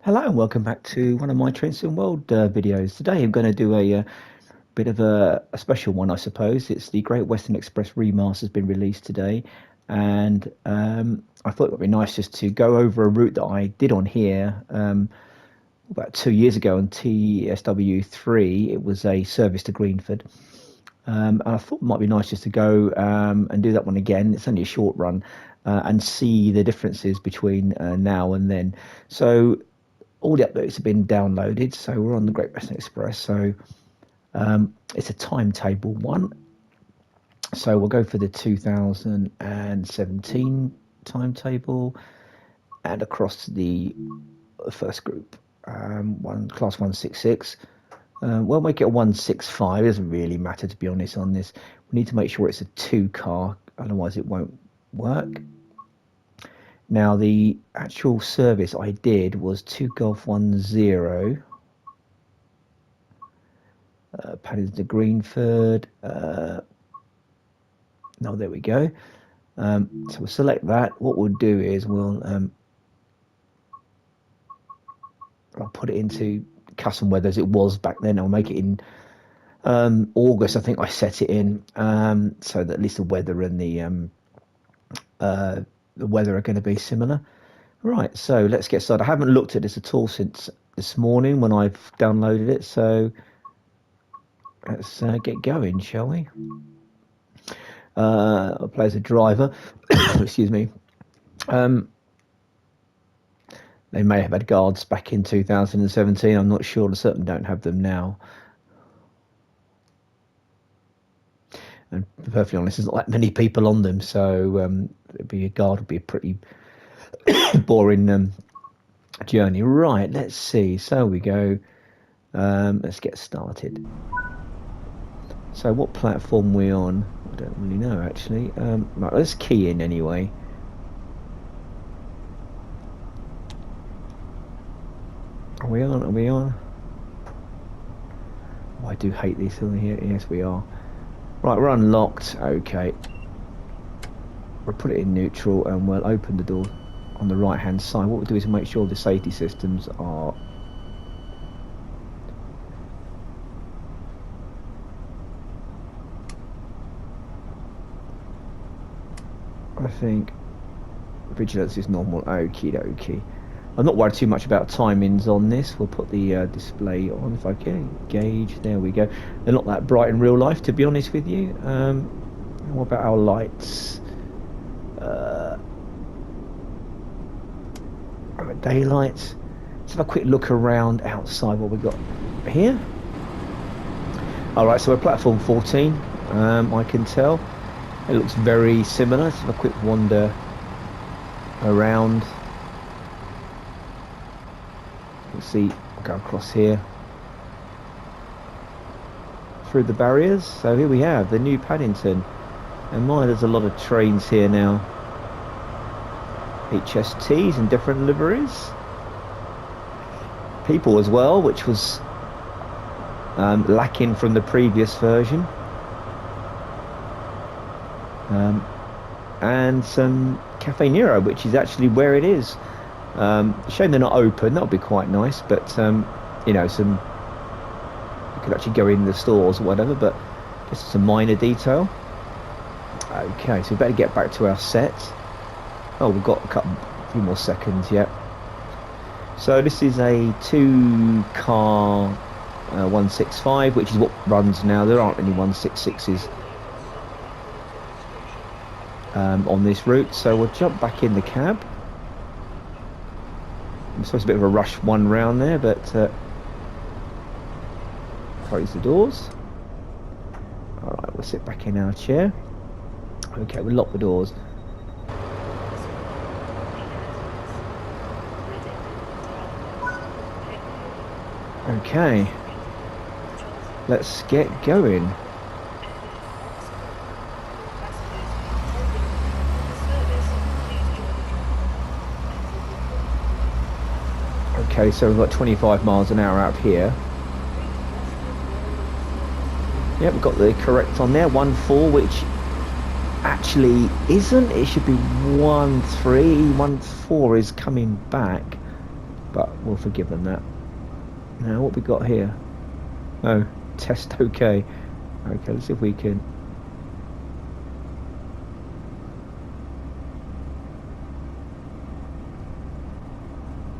Hello and welcome back to one of my Train Sim World videos. Today I'm going to do a bit of a special one, I suppose. It's the Great Western Express Remaster has been released today, and I thought it would be nice just to go over a route that I did on here about 2 years ago on TSW3. It was a service to Greenford, and I thought it might be nice just to go and do that one again. It's only a short run. And see the differences between now and then. So all the updates have been downloaded, so we're on the Great Western Express. So it's a timetable one. So we'll go for the 2017 timetable and across the first group, one class 166. We'll make it a 165. It doesn't really matter, to be honest, on this. We need to make sure it's a 2-car, otherwise it won't work. Now, the actual service I did was 2 Golf 10, Paddington to Greenford. No, there we go. So we'll select that. What we'll do is I'll put it into custom weather as it was back then. I'll make it in August. I think I set it in so that at least the weather and the weather are going to be similar. Right, so let's get started. I haven't looked at this at all since this morning when I've downloaded it, so let's get going, shall we? I'll play as a driver. Excuse me. They may have had guards back in 2017. I'm not sure. They certainly don't have them now. And to be perfectly honest, there's not that many people on them, so it'd be a guard would be a pretty boring journey. Right, let's see. So we go. Let's get started. So what platform we on? I don't really know actually. Right, let's key in anyway. Are we on? Are we on? Oh, I do hate this on here. Yes, we are. Right, we're unlocked. Okay. We'll put it in neutral and we'll open the door on the right hand side. What we'll do is make sure the safety systems are I think vigilance is normal. Okie dokie. I'm not worried too much about timings on this. We'll put the display on if I can gauge. There we go. They're not that bright in real life, to be honest with you. What about our lights? Daylight. Let's have a quick look around outside. What we got here? All right, so we're platform 14. I can tell it looks very similar. Let's have a quick wander around. Let's see. I'll go across here through the barriers. So here we have the new Paddington, and my, there's a lot of trains here now. HSTs in different liveries. People as well, which was lacking from the previous version. And some Cafe Nero, which is actually where it is. Shame they're not open. That would be quite nice, but you know, some you could actually go in the stores or whatever. But just some minor detail. Okay, so we better get back to our set. Oh, we've got a few more seconds yet. So this is a 2-car 165, which is what runs now. There aren't any 166s on this route, so we'll jump back in the cab. I'm supposed to be a bit of a rush one round there, but close the doors. Alright, we'll sit back in our chair. Okay, we'll lock the doors. Okay, let's get going. Okay, so we've got 25 miles an hour out here. Yep, we've got the correct on there, 1-4, which actually isn't. It should be 1-3. 1-4 is coming back. but we'll forgive them that. Now what we got here? Oh, test okay. Okay, let's see if we can.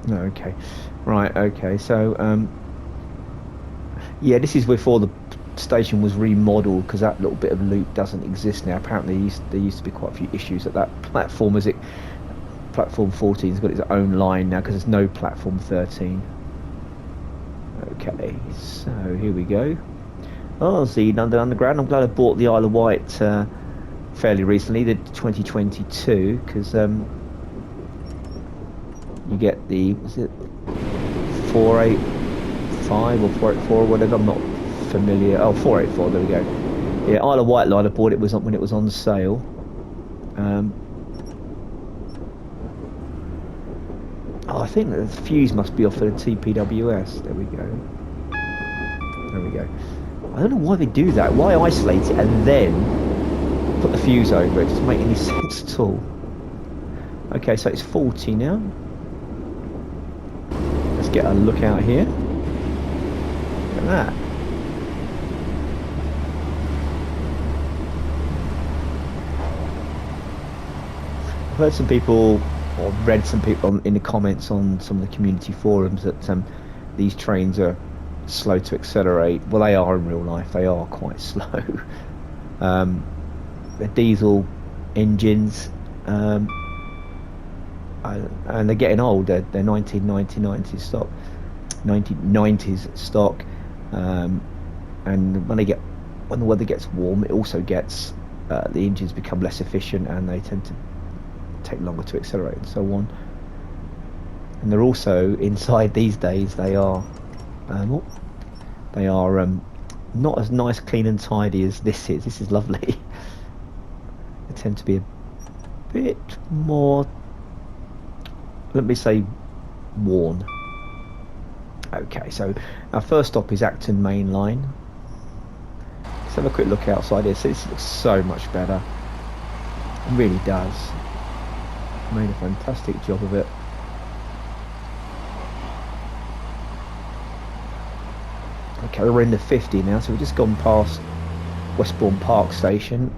No, okay, right, okay. So yeah, this is before the station was remodeled, because that little bit of loop doesn't exist now. Apparently there used to be quite a few issues at that platform, as platform 14 has got its own line now because there's no platform 13. Okay, so here we go. Oh, see, London Underground. I'm glad I bought the Isle of Wight fairly recently, the 2022, because you get the, was it 485 or 484 or whatever, I'm not familiar. Oh, 484, there we go. Yeah, Isle of Wight line, I bought it when it was on sale. Oh, I think the fuse must be off for the TPWS. There we go. There we go. I don't know why they do that. Why isolate it and then put the fuse over it? It doesn't make any sense at all. Okay, so it's 40 now. Let's get a look out here. Look at that. I've heard some people, or read some people in the comments on some of the community forums, that these trains are slow to accelerate. Well, they are in real life. They are quite slow. They're diesel engines, and they're getting old. They're 1990s stock, 1990s stock, and when the weather gets warm, it also gets the engines become less efficient, and they tend to take longer to accelerate and so on. And they're also, inside these days, they are not as nice, clean and tidy as this is. This is lovely. They tend to be a bit more, let me say, worn. Okay, so our first stop is Acton Main Line. Let's have a quick look outside here. So this looks so much better. It really does. Made a fantastic job of it. Okay, we're in the 50 now, so we've just gone past Westbourne Park Station.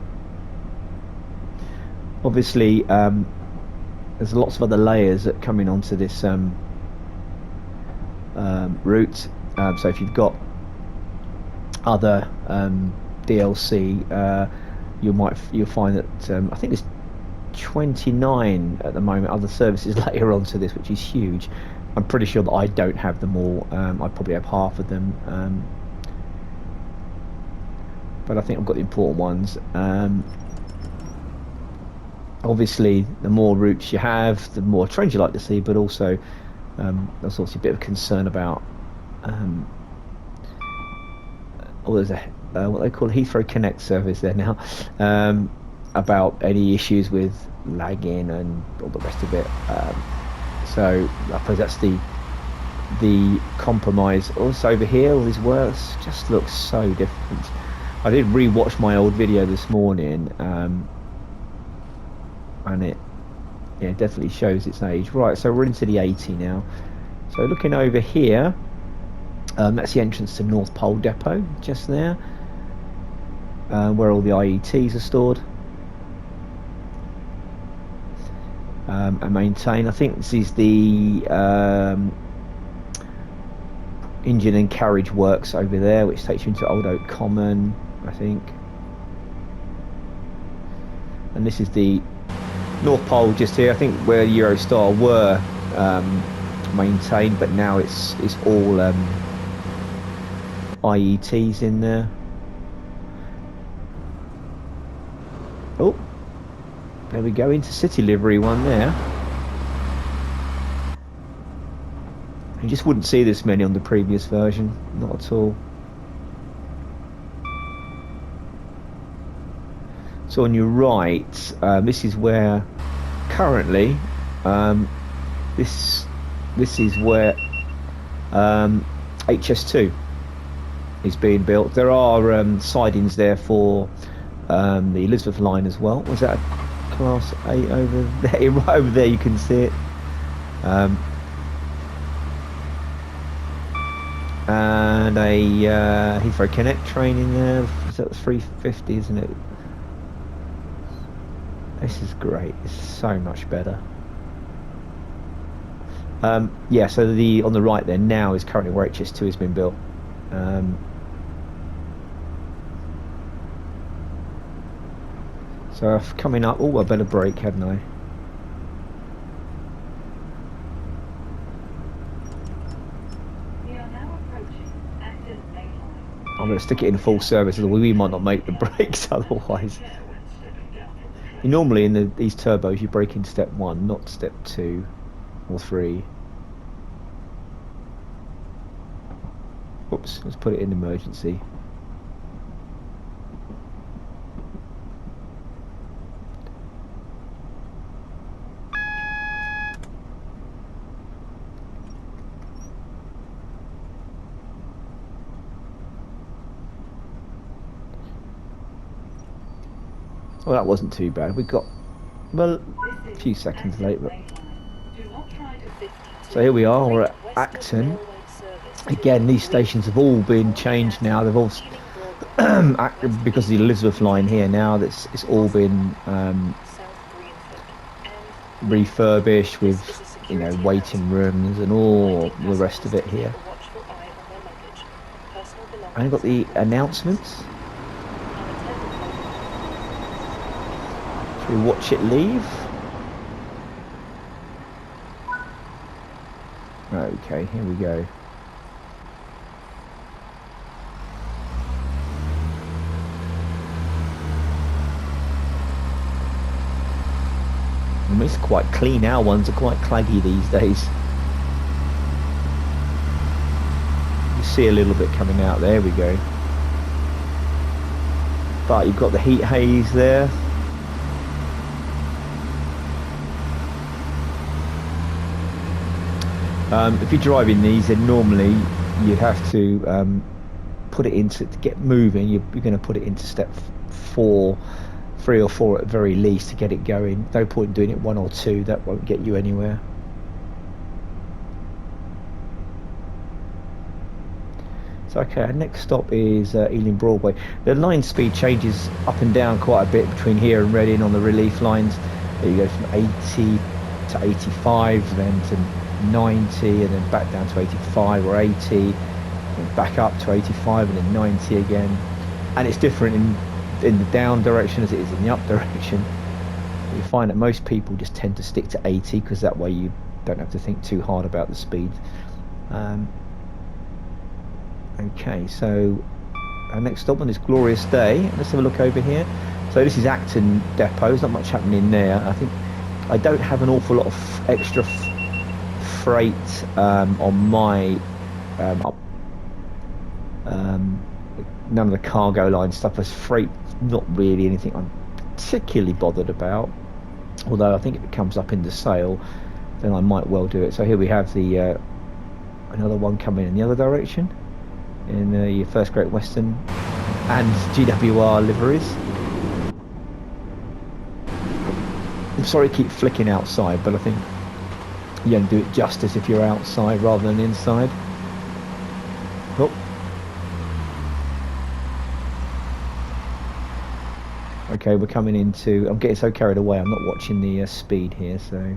Obviously, there's lots of other layers that come in onto this route. So if you've got other DLC, you'll find that I think there's 29 at the moment other services later on to this, which is huge. I'm pretty sure that I don't have them all. I probably have half of them, but I think I've got the important ones. Obviously, the more routes you have, the more trains you like to see, but also there's also a bit of concern about there's a what they call a Heathrow Connect service there now, about any issues with lagging and all the rest of it. So I suppose that's the compromise. Also over here, all these works just looks so different. I did re-watch my old video this morning, and it definitely shows its age. Right, so we're into the 80 now. So looking over here, that's the entrance to North Pole Depot, just there, where all the IETs are stored and maintained. I think this is the engine and carriage works over there, which takes you into Old Oak Common, I think. And this is the North Pole just here, I think, where Eurostar were maintained, but now it's all IETs in there. Oh, there we go, into City livery one there. You just wouldn't see this many on the previous version, not at all. So on your right, this is where currently this is where HS2 is being built. There are sidings there for the Elizabeth line as well. Was that Class 8 over there? Right over there, you can see it. And a Heathrow Connect train in there. Is that 350, isn't it? This is great. It's so much better. Yeah, so the on the right there now is currently where HS2 has been built. So coming up, oh, I better brake, hadn't I? I'm going to stick it in full service, otherwise we might not make the brakes otherwise. Normally in these turbos you brake in step 1, not step 2 or 3. Oops, let's put it in emergency. Well, that wasn't too bad. We got, well, a few seconds late, but... So here we are, we're at Acton. Again, these stations have all been changed now. They've all, because of the Elizabeth line here now, it's all been refurbished with, you know, waiting rooms and all the rest of it here. And I've got the announcements. Should we watch it leave? Okay, here we go. It's quite clean. Our ones are quite claggy these days. You see a little bit coming out. There we go. But you've got the heat haze there. If you're driving these, then normally you'd have to put it into, to get moving, you're going to put it into step 4, 3 or 4 at the very least to get it going. No point in doing it 1 or 2, that won't get you anywhere. So okay, our next stop is Ealing Broadway. The line speed changes up and down quite a bit between here and Reading on the relief lines. There you go, from 80 to 85, then to 90, and then back down to 85 or 80, and back up to 85 and then 90 again. And it's different in the down direction as it is in the up direction. You find that most people just tend to stick to 80 because that way you don't have to think too hard about the speed. Okay, so our next stop on this glorious day, let's have a look over here. So this is Acton Depot. There's not much happening there. I think I don't have an awful lot of extra freight on my none of the cargo line stuff. As freight, not really anything I'm particularly bothered about, although I think if it comes up in the sale then I might well do it. So here we have the another one coming in the other direction in the First Great Western and GWR liveries. I'm sorry to keep flicking outside, but I think you don't do it justice if you're outside rather than inside. Oh. Okay, we're coming into... I'm getting so carried away, I'm not watching the speed here, so...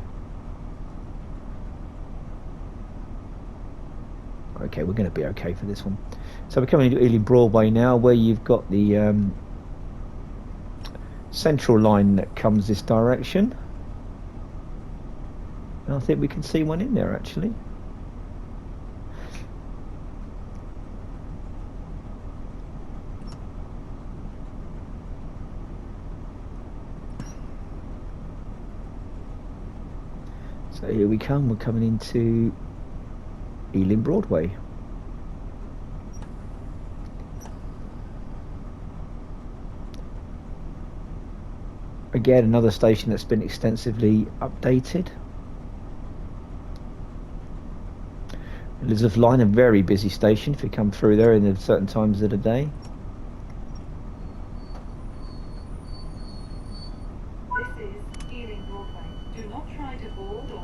Okay, we're going to be okay for this one. So we're coming into Ealing Broadway now, where you've got the central line that comes this direction. And I think we can see one in there actually. So here we come, we're coming into Ealing Broadway. Again, another station that's been extensively updated. Elizabeth Line, a very busy station if you come through there in certain times of the day. This is Ealing Broadway. Do not try to board or...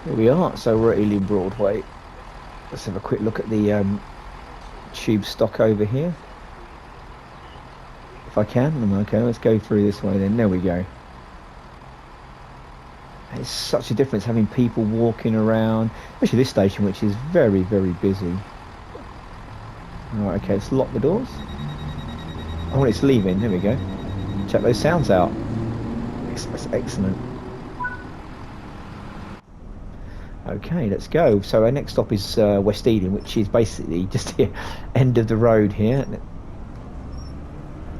Here we are, so we're at Ealing Broadway. Let's have a quick look at the tube stock over here. If I can. Okay, let's go through this way then. There we go. It's such a difference having people walking around, especially this station, which is very, very busy. Alright, okay, let's lock the doors. Oh, it's leaving. There we go. Check those sounds out. That's excellent. Okay, let's go. So our next stop is West Ealing, which is basically just the end of the road here.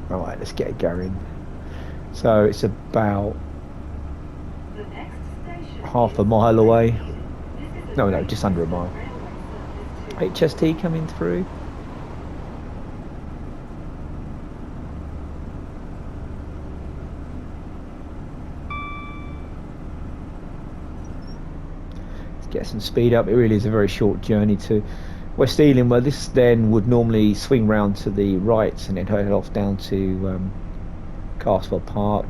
Alright, let's get it going. So it's about half a mile away. No, just under a mile. HST coming through. Let's get some speed up. It really is a very short journey to West Ealing, where this then would normally swing round to the right and then head off down to Castle Park,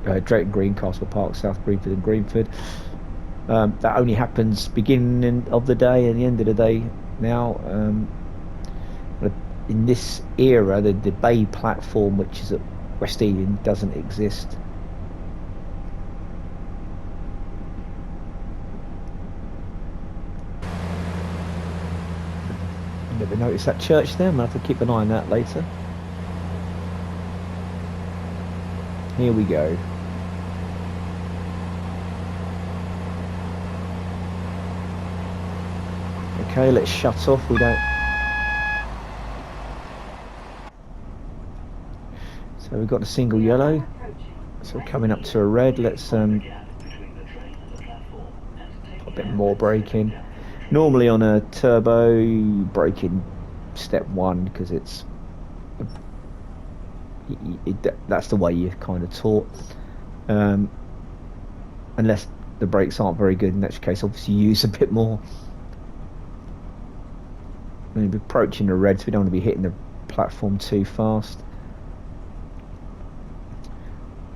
Drayton Green, Castle Park, South Greenford and Greenford. That only happens beginning of the day and the end of the day now. In this era, the bay platform, which is at West Ealing, doesn't exist. Never noticed that church there. I'm going to have to keep an eye on that later. Here we go. Okay, let's shut off. We don't. So we've got a single yellow. So we're coming up to a red. Let's put a bit more braking. Normally on a turbo, braking step 1 because it's that's the way you're kind of taught. Unless the brakes aren't very good, in that case, obviously you use a bit more. We're approaching the red, so we don't want to be hitting the platform too fast.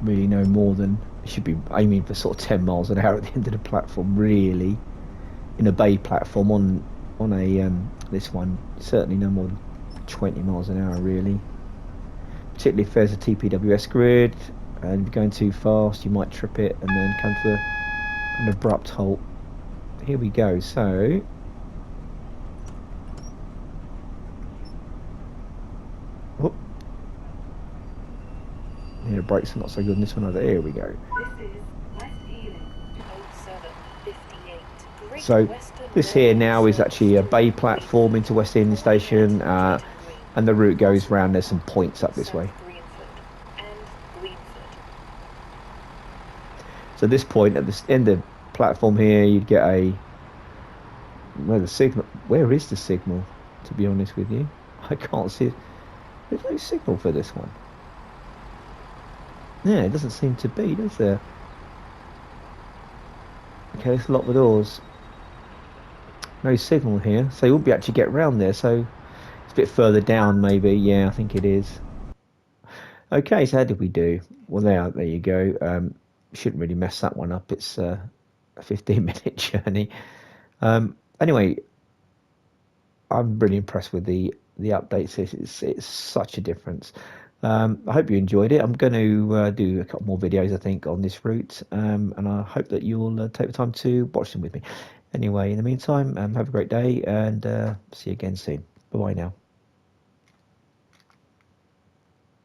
Really no more than, you should be aiming for sort of 10 miles an hour at the end of the platform, really. In a bay platform, on a this one, certainly no more than 20 miles an hour, really. Particularly if there's a TPWS grid and you're going too fast, you might trip it and then come to an abrupt halt. Here we go. So whoop. Yeah, the brakes are not so good in this one either. Here we go. So this here now is actually a bay platform into West Ealing Station, and the route goes round. There's some points up this way. So this point at the end of the platform here, you'd get a where the signal. Where is the signal? To be honest with you, I can't see it. There's no signal for this one. Yeah, it doesn't seem to be, does there? Okay, let's lock the doors. No signal here, so you won't be actually get round there. So it's a bit further down, maybe. Yeah, I think it is. Okay, so how did we do? Well, there you go. Shouldn't really mess that one up. It's a 15-minute journey. Anyway, I'm really impressed with the updates. It's such a difference. I hope you enjoyed it. I'm going to do a couple more videos, I think, on this route, and I hope that you'll take the time to watch them with me. Anyway, in the meantime, have a great day, and see you again soon. Bye-bye now.